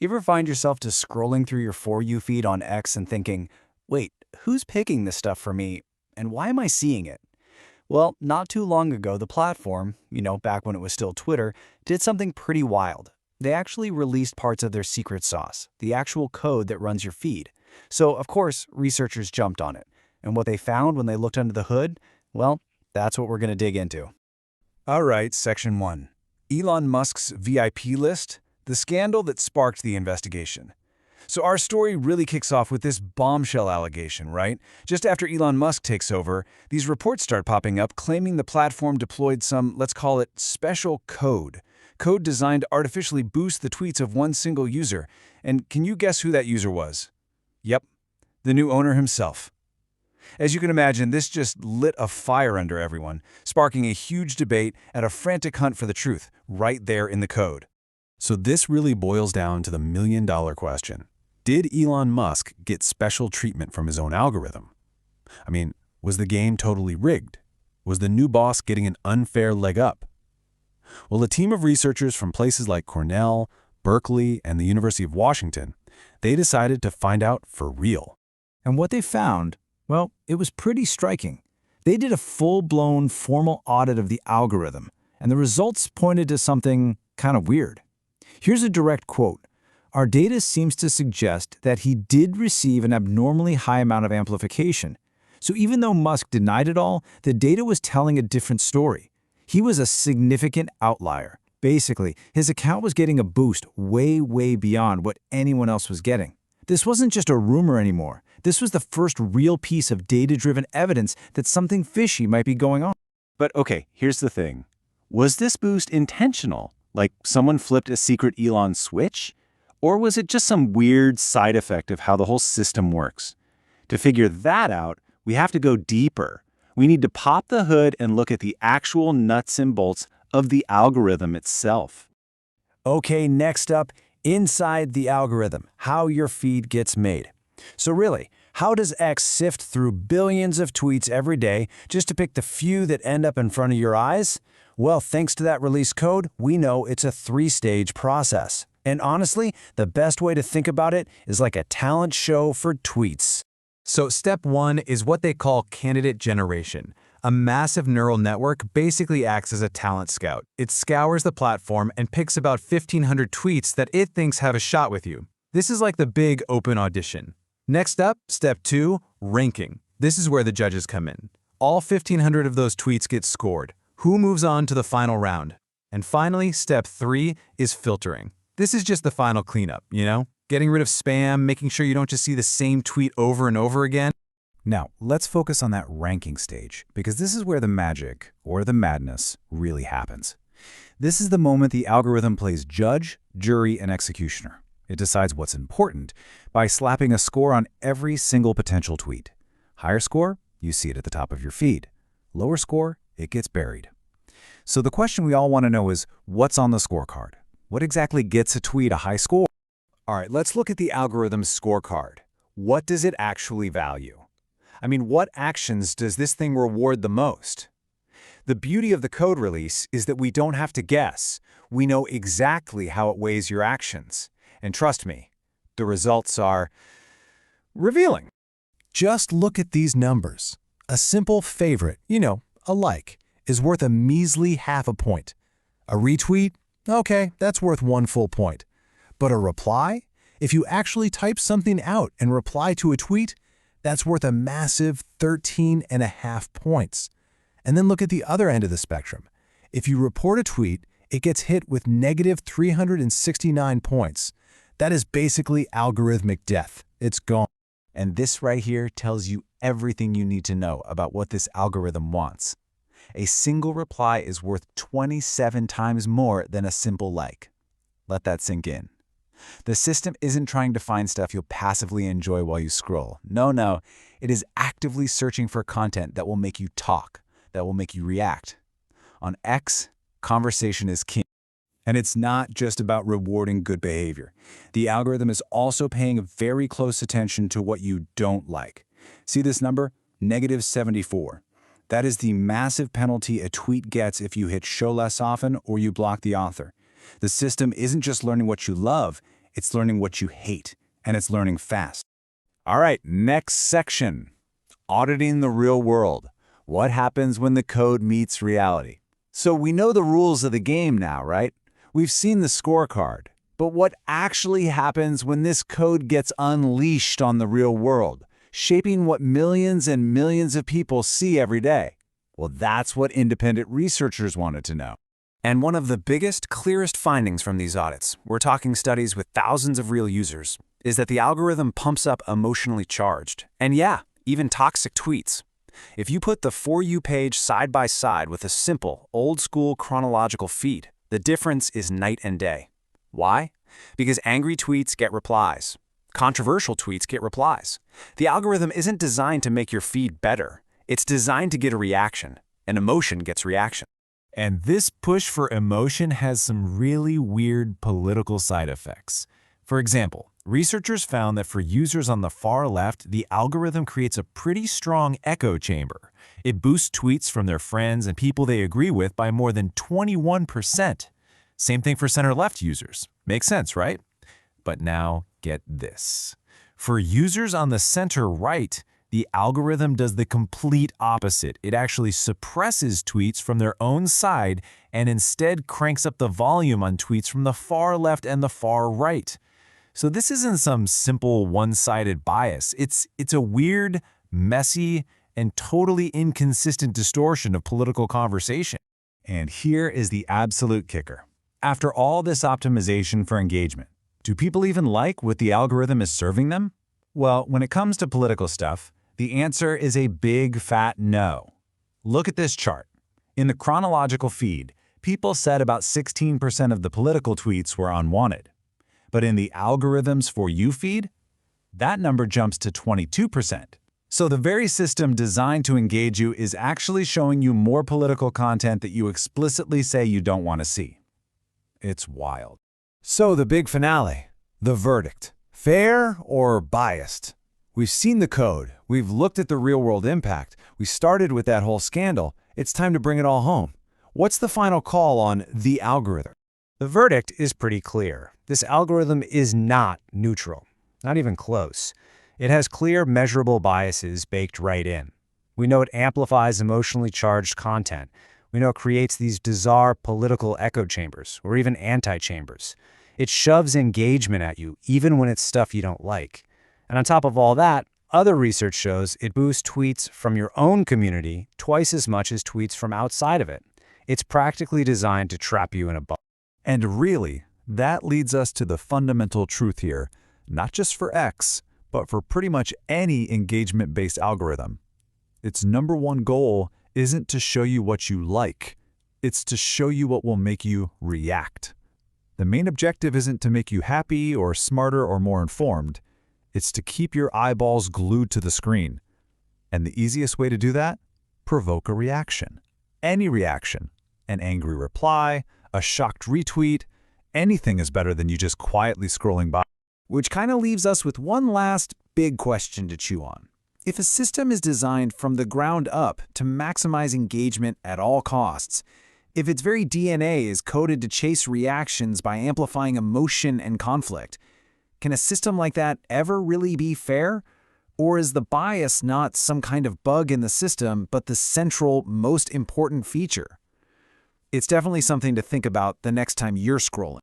You ever find yourself just scrolling through your For You feed on X and thinking, wait, who's picking this stuff for me, and why am I seeing it? Well, not too long ago, the platform, back when it was still Twitter, did something pretty wild. They actually released parts of their secret sauce, the actual code that runs your feed. So, of course, researchers jumped on it. And what they found when they looked under the hood, well, that's what we're going to dig into. All right, Section 1. Elon Musk's VIP list, the scandal that sparked the investigation. So our story really kicks off with this bombshell allegation, right? Just after Elon Musk takes over, these reports start popping up claiming the platform deployed some, let's call it, special code. Code designed to artificially boost the tweets of one single user. And can you guess who that user was? Yep, the new owner himself. As you can imagine, this just lit a fire under everyone, sparking a huge debate and a frantic hunt for the truth, right there in the code. So this really boils down to the million-dollar question. Did Elon Musk get special treatment from his own algorithm? I mean, was the game totally rigged? Was the new boss getting an unfair leg up? Well, a team of researchers from places like Cornell, Berkeley, and the University of Washington, they decided to find out for real. And what they found, well, it was pretty striking. They did a full-blown formal audit of the algorithm, and the results pointed to something kind of weird. Here's a direct quote. Our data seems to suggest that he did receive an abnormally high amount of amplification. So even though Musk denied it all, the data was telling a different story. He was a significant outlier. Basically, his account was getting a boost way, way beyond what anyone else was getting. This wasn't just a rumor anymore. This was the first real piece of data-driven evidence that something fishy might be going on. But okay, here's the thing. Was this boost intentional? Like someone flipped a secret Elon switch? Or was it just some weird side effect of how the whole system works? To figure that out, we have to go deeper. We need to pop the hood and look at the actual nuts and bolts of the algorithm itself. Okay, next up, inside the algorithm, how your feed gets made. So really, how does X sift through billions of tweets every day just to pick the few that end up in front of your eyes? Well, thanks to that release code, we know it's a three-stage process. And honestly, the best way to think about it is like a talent show for tweets. So step 1 is what they call candidate generation. A massive neural network basically acts as a talent scout. It scours the platform and picks about 1,500 tweets that it thinks have a shot with you. This is like the big open audition. Next up, step 2, ranking. This is where the judges come in. All 1,500 of those tweets get scored. Who moves on to the final round? And finally, step 3 is filtering. This is just the final cleanup, Getting rid of spam, making sure you don't just see the same tweet over and over again. Now, let's focus on that ranking stage, because this is where the magic, or the madness, really happens. This is the moment the algorithm plays judge, jury, and executioner. It decides what's important by slapping a score on every single potential tweet. Higher score, you see it at the top of your feed. Lower score, it gets buried. So the question we all want to know is, what's on the scorecard? What exactly gets a tweet a high score? All right, let's look at the algorithm's scorecard. What does it actually value? I mean, what actions does this thing reward the most? The beauty of the code release is that we don't have to guess. We know exactly how it weighs your actions. And trust me, the results are revealing. Just look at these numbers. A simple favorite, a like, is worth a measly half a point. A retweet? Okay, that's worth 1 full point. But a reply? If you actually type something out and reply to a tweet, that's worth a massive 13.5 points. And then look at the other end of the spectrum. If you report a tweet, it gets hit with negative 369 points. That is basically algorithmic death. It's gone. And this right here tells you everything you need to know about what this algorithm wants. A single reply is worth 27 times more than a simple like. Let that sink in. The system isn't trying to find stuff you'll passively enjoy while you scroll. No, it is actively searching for content that will make you talk, that will make you react. On X, conversation is king. And it's not just about rewarding good behavior. The algorithm is also paying very close attention to what you don't like. See this number? Negative 74. That is the massive penalty a tweet gets if you hit show less often or you block the author. The system isn't just learning what you love, It's learning what you hate, and it's learning fast. All right, next section. Auditing the real world. What happens when the code meets reality? So we know the rules of the game now, right? We've seen the scorecard. But what actually happens when this code gets unleashed on the real world, shaping what millions and millions of people see every day? Well, that's what independent researchers wanted to know. And one of the biggest, clearest findings from these audits, we're talking studies with thousands of real users, is that the algorithm pumps up emotionally charged, and yeah, even toxic tweets. If you put the For You page side by side with a simple, old-school chronological feed, the difference is night and day. Why? Because angry tweets get replies. Controversial tweets get replies. The algorithm isn't designed to make your feed better. It's designed to get a reaction, and emotion gets reaction. And this push for emotion has some really weird political side effects. For example, researchers found that for users on the far left, the algorithm creates a pretty strong echo chamber. It boosts tweets from their friends and people they agree with by more than 21%. Same thing for center-left users. Makes sense, right? But now, get this. For users on the center-right, the algorithm does the complete opposite. It actually suppresses tweets from their own side and instead cranks up the volume on tweets from the far left and the far right. So this isn't some simple one-sided bias. It's a weird, messy, and totally inconsistent distortion of political conversation. And here is the absolute kicker. After all this optimization for engagement, do people even like what the algorithm is serving them? Well, when it comes to political stuff, the answer is a big fat no. Look at this chart. In the chronological feed, people said about 16% of the political tweets were unwanted. But in the algorithm's For You feed, that number jumps to 22%. So the very system designed to engage you is actually showing you more political content that you explicitly say you don't want to see. It's wild. So the big finale, the verdict. Fair or biased? We've seen the code. We've looked at the real-world impact. We started with that whole scandal. It's time to bring it all home. What's the final call on the algorithm? The verdict is pretty clear. This algorithm is not neutral, not even close. It has clear, measurable biases baked right in. We know it amplifies emotionally charged content. We know it creates these bizarre political echo chambers, or even anti-chambers. It shoves engagement at you, even when it's stuff you don't like. And on top of all that, other research shows it boosts tweets from your own community twice as much as tweets from outside of it. It's practically designed to trap you in a bubble. And really, that leads us to the fundamental truth here, not just for X, but for pretty much any engagement-based algorithm. Its number one goal isn't to show you what you like. It's to show you what will make you react. The main objective isn't to make you happy or smarter or more informed. It's to keep your eyeballs glued to the screen. And the easiest way to do that? Provoke a reaction. Any reaction. An angry reply, a shocked retweet, anything is better than you just quietly scrolling by. Which kind of leaves us with one last big question to chew on. If a system is designed from the ground up to maximize engagement at all costs, if its very DNA is coded to chase reactions by amplifying emotion and conflict, can a system like that ever really be fair? Or is the bias not some kind of bug in the system, but the central, most important feature? It's definitely something to think about the next time you're scrolling.